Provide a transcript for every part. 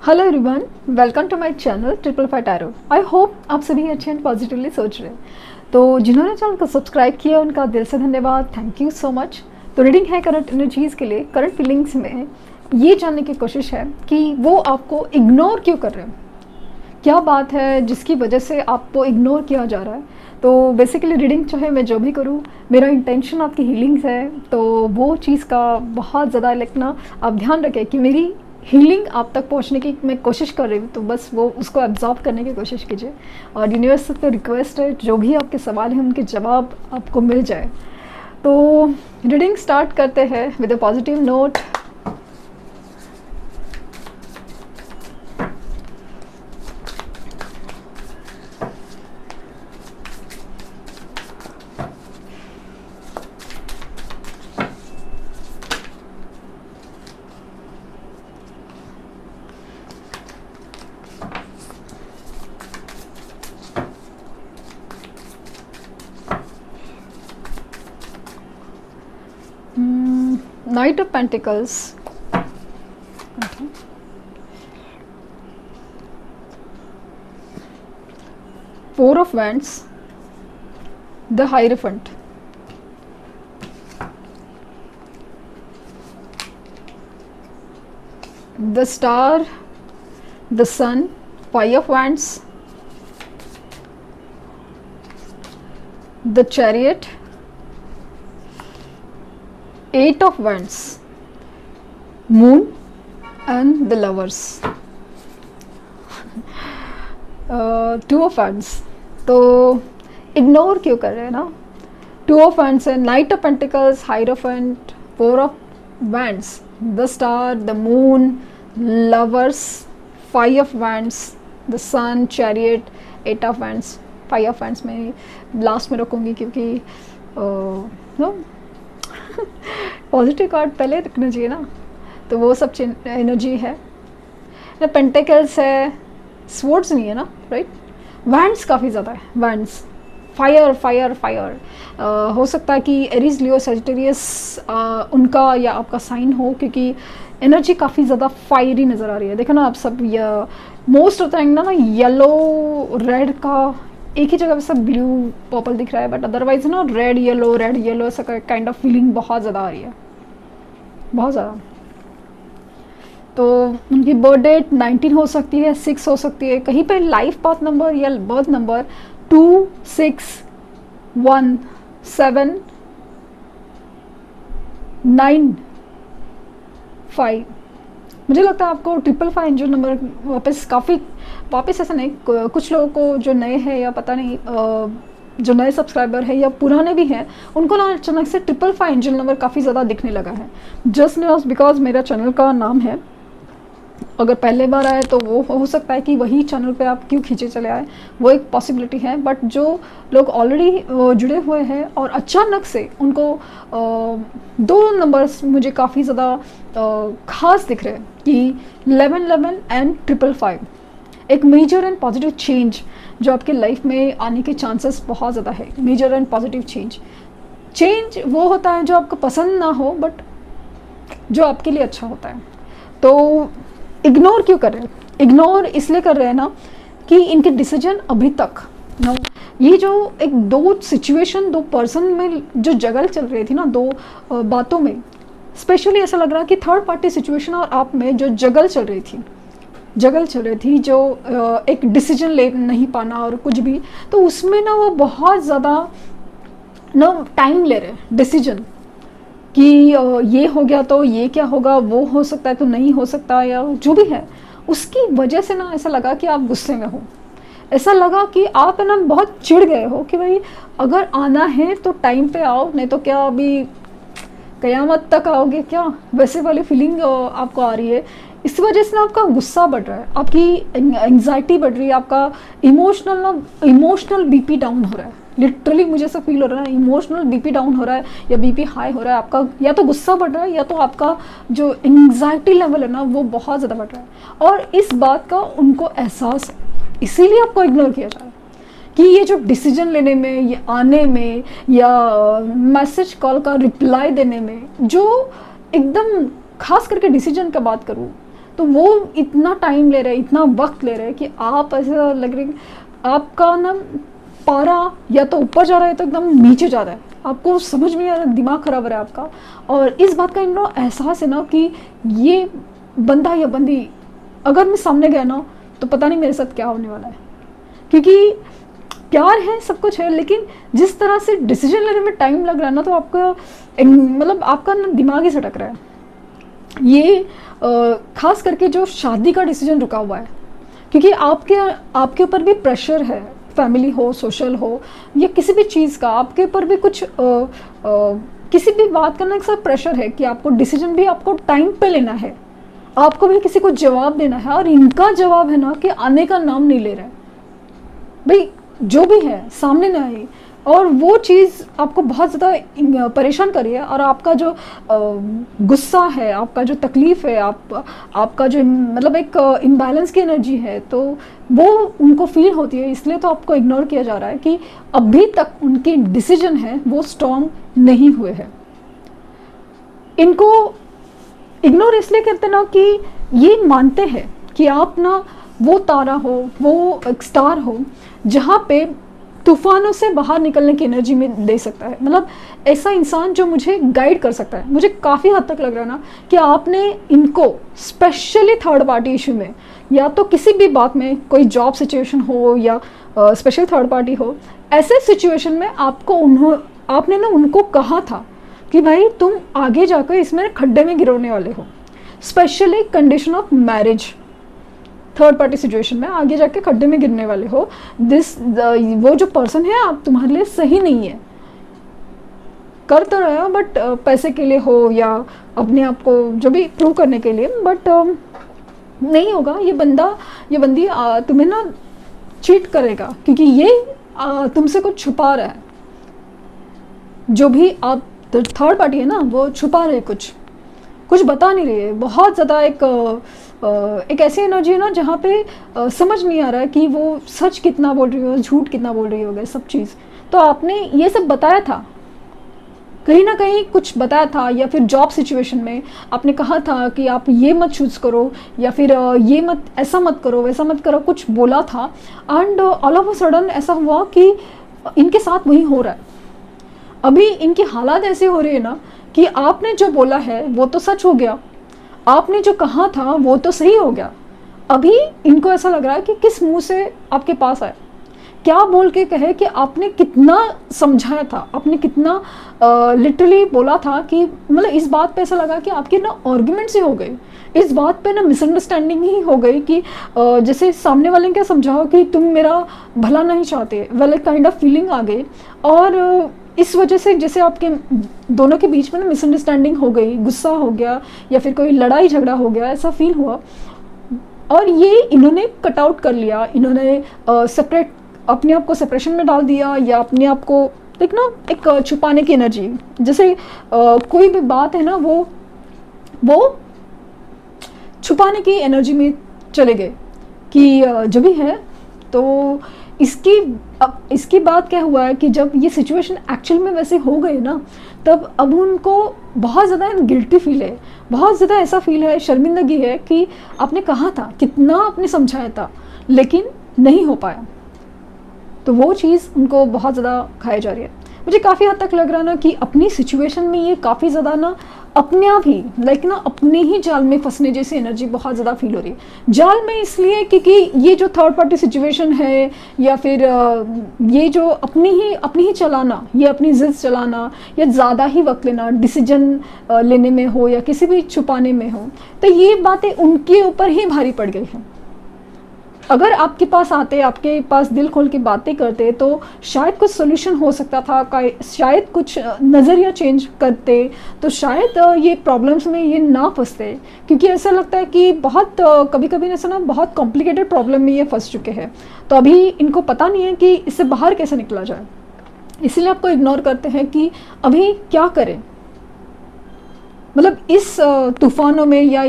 Hello everyone, welcome to my channel triple five tarot. I hope आप सभी अच्छे and positively सोच रहे हैं। तो जिन्होंने चैनल को सब्सक्राइब किया उनका दिल से धन्यवाद, थैंक यू सो मच। तो रीडिंग है करंट एनर्जीज़ के लिए, करंट फीलिंग्स में ये जानने की कोशिश है कि वो आपको इग्नोर क्यों कर रहे हैं, क्या बात है जिसकी वजह से आपको इग्नोर किया जा रहा है। तो बेसिकली रीडिंग चाहे मैं जो भी करूँ, मेरा इंटेंशन आपकी हीलिंग्स है, तो वो चीज़ का बहुत ज़्यादा लिखना आप ध्यान रखें कि मेरी हीलिंग आप तक पहुंचने की मैं कोशिश कर रही हूँ, तो बस वो उसको एब्जॉर्ब करने की कोशिश कीजिए। और यूनिवर्स से रिक्वेस्ट है जो भी आपके सवाल हैं उनके जवाब आपको मिल जाए। तो रीडिंग स्टार्ट करते हैं with a positive note. Knight of Pentacles, okay. Four of Wands, the Hierophant, the Star, the Sun, Five of Wands, the Chariot, Eight of Wands, Moon and the Lovers, Two of Wands। तो ignore क्यों कर रहे हैं ना। Two of Wands है, Knight of Pentacles, Hierophant, Four of Wands, the Star, the Moon, Lovers, Five of Wands, the Sun, Chariot, Eight of Wands। Five of Wands में last में रखूँगी क्योंकि नो पॉजिटिव कार्ड पहले रखना चाहिए ना, तो वो सब एनर्जी है ना। पेंटिकल्स है, स्वॉर्ड्स नहीं है ना, राइट। वैंड्स काफ़ी ज़्यादा है, वैंड्स, फायर फायर फायर। हो सकता है कि एरीज, लियो, सजिटेरियस उनका या आपका साइन हो, क्योंकि एनर्जी काफ़ी ज़्यादा फायरी नज़र आ रही है। देखो ना आप सब, मोस्ट ऑफ द टाइम ना येलो रेड का एक ही जगह पे सब ब्लू पर्पल दिख रहा है, बट अदरवाइज ना रेड येलो ऐसा काइंड ऑफ फीलिंग बहुत ज़्यादा आ रही है, बहुत ज़्यादा। तो उनकी बर्थ डेट 19 हो सकती है, 6 हो सकती है, कहीं पे लाइफ पाथ नंबर या बर्थ नंबर 2, 6, 1, 7, 9, 5। मुझे लगता है आपको 555 एंजल नंबर वापस ऐसा नहीं, कुछ लोगों को जो नए हैं या पता नहीं जो नए सब्सक्राइबर है या पुराने भी हैं, उनको ना अचानक से 555 एंजल नंबर काफ़ी ज़्यादा दिखने लगा है। जस्ट बिकॉज मेरा चैनल का नाम है, अगर पहले बार आए तो वो हो सकता है कि वही चैनल पे आप क्यों खींचे चले आए, वो एक पॉसिबिलिटी है। बट जो लोग ऑलरेडी जुड़े हुए हैं और अचानक से उनको दो नंबर्स मुझे काफ़ी ज़्यादा खास दिख रहे हैं कि 1111 एंड 555, एक मेजर एंड पॉजिटिव चेंज जो आपके लाइफ में आने के चांसेस बहुत ज़्यादा है। मेजर एंड पॉजिटिव चेंज वो होता है जो आपको पसंद ना हो, बट जो आपके लिए अच्छा होता है। तो इग्नोर क्यों कर रहे हैं? इग्नोर इसलिए कर रहे हैं ना कि इनके डिसीजन अभी तक नो, ये जो एक दो सिचुएशन, दो पर्सन में जो जगल चल रही थी ना, दो बातों में स्पेशली ऐसा लग रहा है कि थर्ड पार्टी सिचुएशन और आप में जो जगल चल रही थी, जो एक डिसीजन ले नहीं पाना और कुछ भी, तो उसमें ना वो बहुत ज़्यादा ना टाइम ले रहे हैं डिसीजन कि ये हो गया तो ये क्या होगा, वो हो सकता है तो नहीं हो सकता, या जो भी है उसकी वजह से ना ऐसा लगा कि आप गुस्से में हो। ऐसा लगा कि आप ना बहुत चिढ़ गए हो कि भाई अगर आना है तो टाइम पे आओ, नहीं तो क्या अभी कयामत तक आओगे क्या, वैसे वाली फीलिंग आपको आ रही है। इस वजह से ना आपका गुस्सा बढ़ रहा है, आपकी एंग्जाइटी बढ़ रही है, आपका इमोशनल बीपी डाउन हो रहा है। लिटरली मुझे ऐसा फील हो रहा है, इमोशनल बीपी डाउन हो रहा है या बीपी हाई हो रहा है आपका, या तो गुस्सा बढ़ रहा है या तो आपका जो एंग्जाइटी लेवल है ना वो बहुत ज़्यादा बढ़ रहा है। और इस बात का उनको एहसास है, इसीलिए आपको इग्नोर किया जा रहा है कि ये जो डिसीजन लेने में, ये आने में, या मैसेज कॉल का रिप्लाई देने में, जो एकदम खास करके डिसीजन का बात करूँ तो वो इतना टाइम ले रहे हैं, इतना वक्त ले रहे हैं कि आप ऐसा लग रहा है आपका ना पारा या तो ऊपर जा रहा है तो एकदम नीचे जा रहा है, आपको समझ में नहीं आ रहा, दिमाग खराब हो रहा है आपका। और इस बात का इनको एहसास है ना कि ये बंदा या बंदी अगर मैं सामने गया ना तो पता नहीं मेरे साथ क्या होने वाला है, क्योंकि प्यार है, सब कुछ है, लेकिन जिस तरह से डिसीजन लेने में टाइम लग रहा है ना, तो आपका मतलब आपका ना दिमाग ही सटक रहा है। ये खास करके जो शादी का डिसीजन रुका हुआ है, क्योंकि आपके ऊपर भी प्रेशर है, फैमिली हो, सोशल हो, या किसी भी चीज़ का आपके ऊपर भी कुछ किसी भी बात करने का प्रेशर है कि आपको डिसीजन भी आपको टाइम पे लेना है, आपको भी किसी को जवाब देना है। और इनका जवाब है ना कि आने का नाम नहीं ले रहा है, भाई जो भी है सामने ना आए, और वो चीज़ आपको बहुत ज़्यादा परेशान कर रही है। और आपका जो गुस्सा है, आपका जो तकलीफ़ है, आपका जो मतलब एक इम्बैलेंस की एनर्जी है, तो वो उनको फील होती है, इसलिए तो आपको इग्नोर किया जा रहा है कि अभी तक उनके डिसीजन है वो स्ट्रॉन्ग नहीं हुए हैं। इनको इग्नोर इसलिए करते ना कि ये मानते हैं कि आप ना वो तारा हो, वो एक स्टार हो जहाँ पे तूफानों से बाहर निकलने की एनर्जी में दे सकता है, मतलब ऐसा इंसान जो मुझे गाइड कर सकता है। मुझे काफ़ी हद तक लग रहा है ना कि आपने इनको स्पेशली थर्ड पार्टी इशू में, या तो किसी भी बात में, कोई जॉब सिचुएशन हो या स्पेशल थर्ड पार्टी हो, ऐसे सिचुएशन में आपने ना उनको कहा था कि भाई तुम आगे जाकर इसमें खड्डे में गिरने वाले हो, specially condition of marriage, third party situation में आगे जाके खड्डे में गिरने वाले हो। वो जो पर्सन है आप तुम्हारे लिए सही नहीं है, कर तो रहे हो बट पैसे के लिए हो या अपने आप को जो भी प्रूव करने के लिए, बट नहीं होगा। ये बंदा, ये बंदी तुम्हें ना चीट करेगा, क्योंकि ये तुमसे कुछ छुपा रहा है। जो भी आप थर्ड पार्टी है ना, वो छुपा रहे, कुछ बता नहीं रही है। बहुत ज़्यादा एक ऐसी एनर्जी है ना जहाँ पे समझ नहीं आ रहा है कि वो सच कितना बोल रही हो, झूठ कितना बोल रही होगा, सब चीज़। तो आपने ये सब बताया था, कहीं ना कहीं कुछ बताया था, या फिर जॉब सिचुएशन में आपने कहा था कि आप ये मत चूज़ करो, या फिर ये मत, ऐसा मत करो, वैसा मत करो, कुछ बोला था। And all of a sudden ऐसा हुआ कि इनके साथ वही हो रहा है। अभी इनकी हालात ऐसे हो रही है ना कि आपने जो बोला है वो तो सच हो गया, आपने जो कहा था वो तो सही हो गया। अभी इनको ऐसा लग रहा है कि किस मुंह से आपके पास आए, क्या बोल के कहे कि आपने कितना समझाया था, आपने कितना लिटरली बोला था कि मतलब इस बात पे ऐसा लगा कि आपकी ना आर्ग्यूमेंट्स ही हो गई, इस बात पे ना मिसअंडरस्टैंडिंग ही हो गई कि जैसे सामने वाले ने क्या समझाओ कि तुम मेरा भला नहीं चाहते, वाले काइंड ऑफ फीलिंग आ गई। और इस वजह से जैसे आपके दोनों के बीच में ना मिसअंडरस्टैंडिंग हो गई, गुस्सा हो गया, या फिर कोई लड़ाई झगड़ा हो गया, ऐसा फील हुआ। और ये इन्होंने कट आउट कर लिया, इन्होंने सेपरेट, अपने आप को सेपरेशन में डाल दिया, या अपने आप को एक ना एक छुपाने की एनर्जी, जैसे कोई भी बात है ना वो छुपाने की एनर्जी में चले गए कि जो भी है। तो इसकी बात क्या हुआ है कि जब ये सिचुएशन एक्चुअल में वैसे हो गए ना, तब अब उनको बहुत ज़्यादा गिल्टी फील है, बहुत ज़्यादा ऐसा फील है, शर्मिंदगी है कि आपने कहा था, कितना आपने समझाया था, लेकिन नहीं हो पाया। तो वो चीज़ उनको बहुत ज़्यादा खाई जा रही है। मुझे काफ़ी हद तक लग रहा है ना कि अपनी सिचुएशन में ये काफ़ी ज़्यादा ना अपने आप ही लाइक ना अपने ही जाल में फंसने जैसी एनर्जी बहुत ज़्यादा फील हो रही है। जाल में इसलिए क्योंकि ये जो थर्ड पार्टी सिचुएशन है, या फिर ये जो अपनी ही चलाना, ये अपनी जिद चलाना, या ज़्यादा ही वक्त लेना डिसीजन लेने में हो या किसी भी छुपाने में हो, तो ये बातें उनके ऊपर ही भारी पड़ गई हैं। अगर आपके पास आते, आपके पास दिल खोल के बातें करते, तो शायद कुछ सोल्यूशन हो सकता था, शायद कुछ नज़रिया चेंज करते, तो शायद ये प्रॉब्लम्स में ये ना फंसते। क्योंकि ऐसा लगता है कि बहुत कभी कभी ऐसा ना बहुत कॉम्प्लिकेटेड प्रॉब्लम में ये फंस चुके हैं, तो अभी इनको पता नहीं है कि इससे बाहर कैसे निकला जाए, इसलिए आपको इग्नोर करते हैं कि अभी क्या करें। मतलब इस तूफानों में या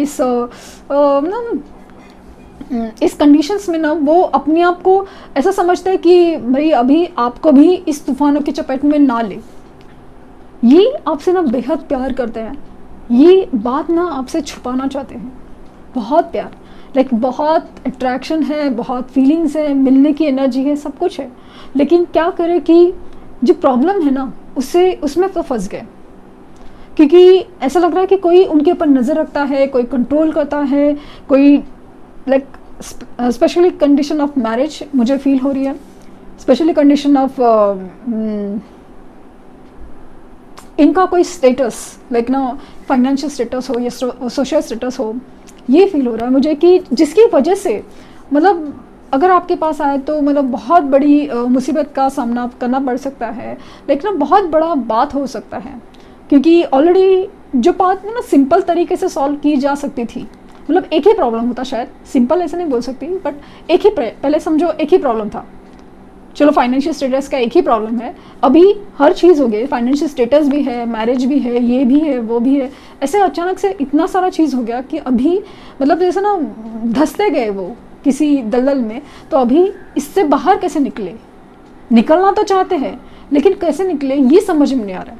इस कंडीशंस में ना वो अपने आप को ऐसा समझते हैं कि भाई अभी आपको भी इस तूफानों की चपेट में ना ले। ये आपसे ना बेहद प्यार करते हैं, ये बात ना आपसे छुपाना चाहते हैं, बहुत प्यार, लाइक बहुत अट्रैक्शन है, बहुत फीलिंग्स है, मिलने की एनर्जी है, सब कुछ है। लेकिन क्या करें कि जो प्रॉब्लम है ना उससे उसमें तो फंस गए, क्योंकि ऐसा लग रहा है कि कोई उनके ऊपर नज़र रखता है, कोई कंट्रोल करता है, कोई like specially condition of marriage मुझे फील हो रही है, स्पेशली कंडीशन ऑफ इनका कोई स्टेटस, लाइक ना फाइनेंशियल स्टेटस हो या सोशल स्टेटस हो, ये फील हो रहा है मुझे कि जिसकी वजह से मतलब अगर आपके पास आए तो मतलब बहुत बड़ी मुसीबत का सामना करना पड़ सकता है, लेकिन ना बहुत बड़ा बात हो सकता है, क्योंकि ऑलरेडी जो बात ना सिंपल तरीके से सॉल्व की जा सकती थी, मतलब एक ही प्रॉब्लम होता, शायद सिंपल ऐसे नहीं बोल सकती, बट एक ही पहले समझो एक ही प्रॉब्लम था, चलो फाइनेंशियल स्टेटस का एक ही प्रॉब्लम है, अभी हर चीज़ हो गई, फाइनेंशियल स्टेटस भी है, मैरिज भी है, ये भी है, वो भी है, ऐसे अचानक से इतना सारा चीज़ हो गया कि अभी मतलब जैसे ना धंसते गए वो किसी दलदल में, तो अभी इससे बाहर कैसे निकले, निकलना तो चाहते हैं लेकिन कैसे निकले ये समझ में नहीं आ रहा है।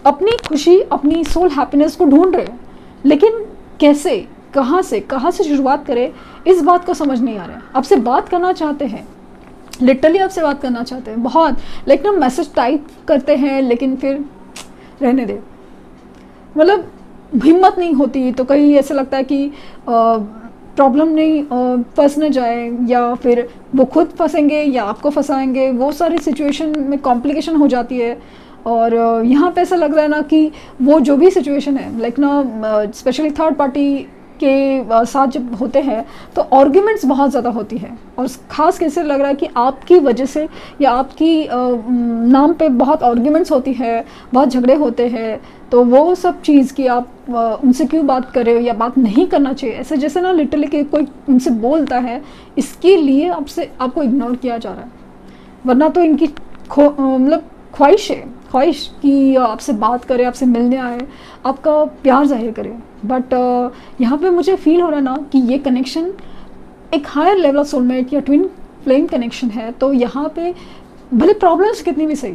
अपनी खुशी, अपनी सोल हैप्पीनेस को ढूंढ रहे हैं, लेकिन कैसे, कहाँ से शुरुआत करें, इस बात को समझ नहीं आ रहा है। आपसे बात करना चाहते हैं, लिटरली आपसे बात करना चाहते हैं बहुत, लेकिन हम मैसेज टाइप करते हैं लेकिन फिर रहने दे, मतलब हिम्मत नहीं होती, तो कहीं ऐसा लगता है कि प्रॉब्लम नहीं फंस न जाए, या फिर वो खुद फंसेंगे या आपको फंसाएंगे, वो सारी सिचुएशन में कॉम्प्लिकेशन हो जाती है। और यहाँ पे ऐसा लग रहा है ना कि वो जो भी सिचुएशन है, लाइक ना स्पेशली थर्ड पार्टी के साथ जब होते हैं तो आर्ग्यूमेंट्स बहुत ज़्यादा होती है, और ख़ास कैसे लग रहा है कि आपकी वजह से या आपकी नाम पे बहुत आर्ग्यूमेंट्स होती है, बहुत झगड़े होते हैं, तो वो सब चीज़ कि आप उनसे क्यों बात करें या बात नहीं करना चाहिए, ऐसे जैसे ना लिटरली कि कोई उनसे बोलता है, इसके लिए आपको इग्नोर किया जा रहा है, वरना तो इनकी मतलब ख्वाहिश कि आपसे बात करे, आपसे मिलने आए, आपका प्यार जाहिर करे। बट यहाँ पे मुझे फील हो रहा है ना कि ये कनेक्शन एक हायर लेवल ऑफ सोलमेट या ट्विन फ्लेम कनेक्शन है, तो यहाँ पे भले प्रॉब्लम्स कितनी भी सही,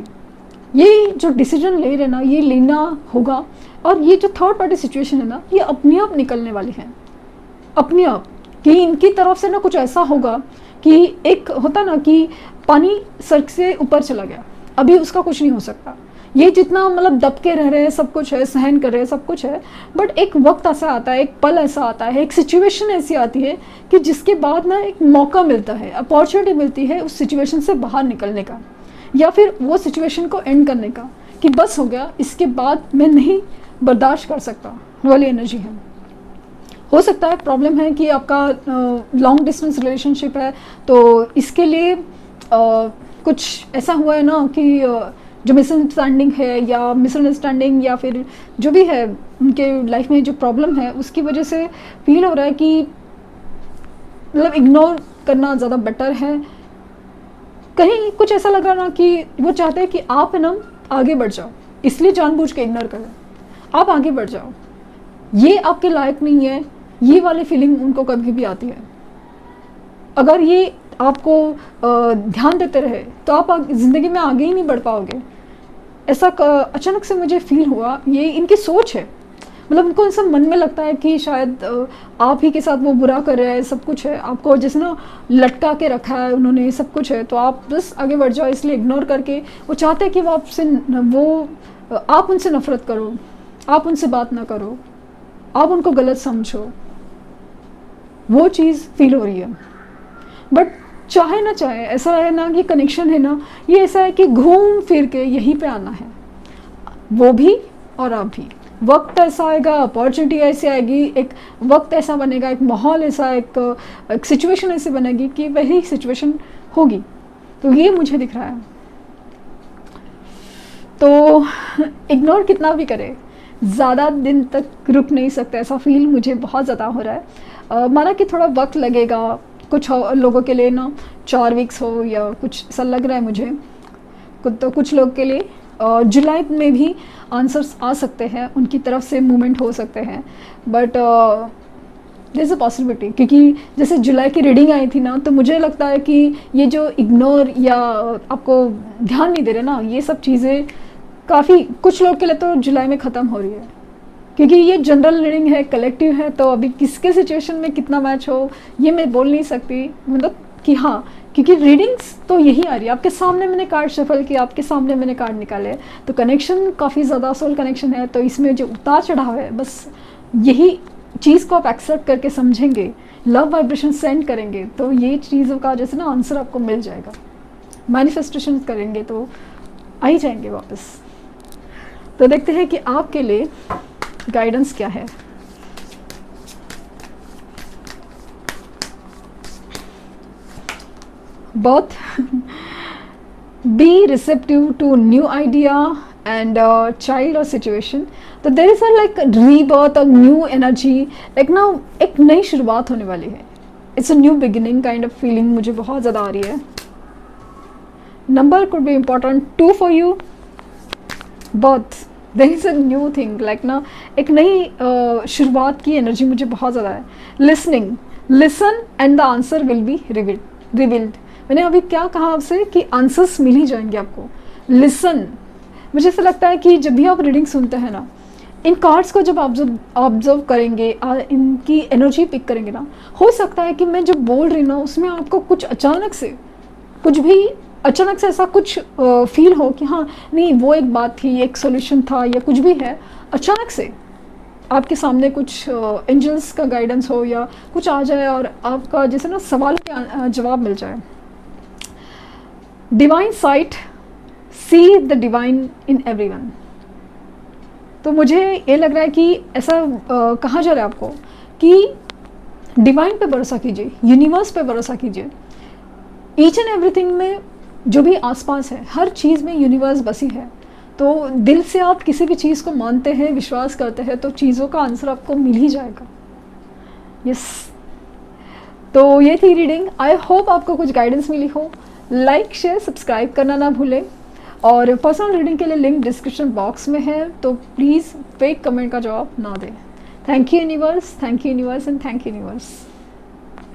ये जो डिसीजन ले रहे ना ये लेना होगा, और ये जो थर्ड पार्टी सिचुएशन है ना ये अपने आप निकलने वाली है, अपने आप, कि इनकी तरफ से ना कुछ ऐसा होगा कि एक होता ना कि पानी सर से ऊपर चला गया, अभी उसका कुछ नहीं हो सकता, ये जितना मतलब दब के रह रहे हैं, सब कुछ है, सहन कर रहे हैं, सब कुछ है, बट एक वक्त ऐसा आता है, एक पल ऐसा आता है, एक सिचुएशन ऐसी आती है कि जिसके बाद ना एक मौका मिलता है, अपॉर्चुनिटी मिलती है उस सिचुएशन से बाहर निकलने का, या फिर वो सिचुएशन को एंड करने का, कि बस हो गया, इसके बाद मैं नहीं बर्दाश्त कर सकता वाली एनर्जी है। हो सकता है प्रॉब्लम है कि आपका लॉन्ग डिस्टेंस रिलेशनशिप है, तो इसके लिए कुछ ऐसा हुआ है ना कि जो मिसअंडरस्टैंडिंग है या मिसअंडरस्टैंडिंग या फिर जो भी है उनके लाइफ में जो प्रॉब्लम है, उसकी वजह से फील हो रहा है कि मतलब इग्नोर करना ज़्यादा बेटर है। कहीं कुछ ऐसा लग रहा ना कि वो चाहते हैं कि आप है ना आगे बढ़ जाओ, इसलिए जानबूझ के इग्नोर करें, आप आगे बढ़ जाओ, ये आपके लायक नहीं है, ये वाली फीलिंग उनको कभी भी आती है। अगर ये आपको ध्यान देते रहे तो आप ज़िंदगी में आगे ही नहीं बढ़ पाओगे। ऐसा अचानक से मुझे फील हुआ, ये इनकी सोच है, मतलब उनको ऐसा मन में लगता है कि शायद आप ही के साथ वो बुरा कर रहे हैं, सब कुछ है, आपको जैसे ना लटका के रखा है उन्होंने, सब कुछ है, तो आप बस आगे बढ़ जाओ, इसलिए इग्नोर करके वो चाहते हैं कि आप उनसे नफरत करो, आप उनसे बात ना करो, आप उनको गलत समझो, वो चीज़ फील हो रही है। बट चाहे ना चाहे ऐसा है ना, ये कनेक्शन है ना, ये ऐसा है कि घूम फिर के यहीं पे आना है, वो भी और आप भी। वक्त ऐसा आएगा, अपॉर्चुनिटी ऐसी आएगी, एक वक्त ऐसा बनेगा, एक माहौल ऐसा, एक सिचुएशन ऐसी बनेगी कि वही सिचुएशन होगी। तो ये मुझे दिख रहा है। तो इग्नोर कितना भी करे, ज़्यादा दिन तक रुक नहीं सकता, ऐसा फील मुझे बहुत ज़्यादा हो रहा है। माना कि थोड़ा वक्त लगेगा, कुछ लोगों के लिए ना 4 वीक्स हो या कुछ ऐसा लग रहा है मुझे, तो कुछ लोग के लिए जुलाई में भी आंसर्स आ सकते हैं, उनकी तरफ से मूवमेंट हो सकते हैं, but there is a possibility, क्योंकि जैसे जुलाई की रीडिंग आई थी ना, तो मुझे लगता है कि ये जो इग्नोर या आपको ध्यान नहीं दे रहे ना, ये सब चीज़ें काफ़ी कुछ लोग के लिए तो जुलाई में ख़त्म हो रही है, क्योंकि ये जनरल रीडिंग है, कलेक्टिव है, तो अभी किसके सिचुएशन में कितना मैच हो ये मैं बोल नहीं सकती, मतलब कि हाँ, क्योंकि रीडिंग्स तो यही आ रही है। आपके सामने मैंने कार्ड शफल किया, आपके सामने मैंने कार्ड निकाले, तो कनेक्शन काफ़ी ज़्यादा सोल कनेक्शन है। तो इसमें जो उतार चढ़ाव है, बस यही चीज़ को आप एक्सेप्ट करके समझेंगे, लव वाइब्रेशन सेंड करेंगे, तो ये चीज़ों का जैसे ना आंसर आपको मिल जाएगा। मैनिफेस्टेशन करेंगे तो आ ही जाएंगे वापस। तो देखते हैं कि आपके लिए गाइडेंस क्या है। both be receptive to new idea and child or situation, तो there is a like rebirth or new energy, like now एक नई शुरुआत होने वाली है। It's a new beginning kind of feeling मुझे बहुत ज़्यादा आ रही है। Number could be important 2 for you, both there is a new thing, like ना एक नई शुरुआत की एनर्जी मुझे बहुत ज़्यादा है। Listening, listen and the answer will be revealed। मैंने अभी क्या कहा आपसे कि आंसर्स मिल ही जाएंगे आपको। लिसन, मुझे ऐसा लगता है कि जब भी आप रीडिंग सुनते हैं ना, इन कार्ड्स को जब ऑब्जर्व करेंगे, इनकी एनर्जी पिक करेंगे ना, हो सकता है कि मैं जो बोल रही ना उसमें आपको कुछ अचानक से, कुछ भी अचानक से ऐसा कुछ फील हो कि हाँ नहीं वो एक बात थी, एक सोल्यूशन था या कुछ भी है, अचानक से आपके सामने कुछ एंजल्स का गाइडेंस हो या कुछ आ जाए और आपका जैसे ना सवाल का जवाब मिल जाए। Divine site, see the divine in everyone. तो मुझे ये लग रहा है कि ऐसा कहा जा रहा है आपको कि डिवाइन पे भरोसा कीजिए, यूनिवर्स पे भरोसा कीजिए। ईच एंड एवरीथिंग में जो भी आसपास है, हर चीज़ में यूनिवर्स बसी है। तो दिल से आप किसी भी चीज़ को मानते हैं, विश्वास करते हैं, तो चीज़ों का आंसर आपको मिल ही जाएगा। यस, तो ये थी रीडिंग। आई होप आपको कुछ गाइडेंस मिली हो। लाइक, शेयर, सब्सक्राइब करना ना भूलें। और पर्सनल रीडिंग के लिए लिंक डिस्क्रिप्शन बॉक्स में है, तो प्लीज़ फेक कमेंट का जवाब ना दें। Thank you universe, thank you universe and thank you universe.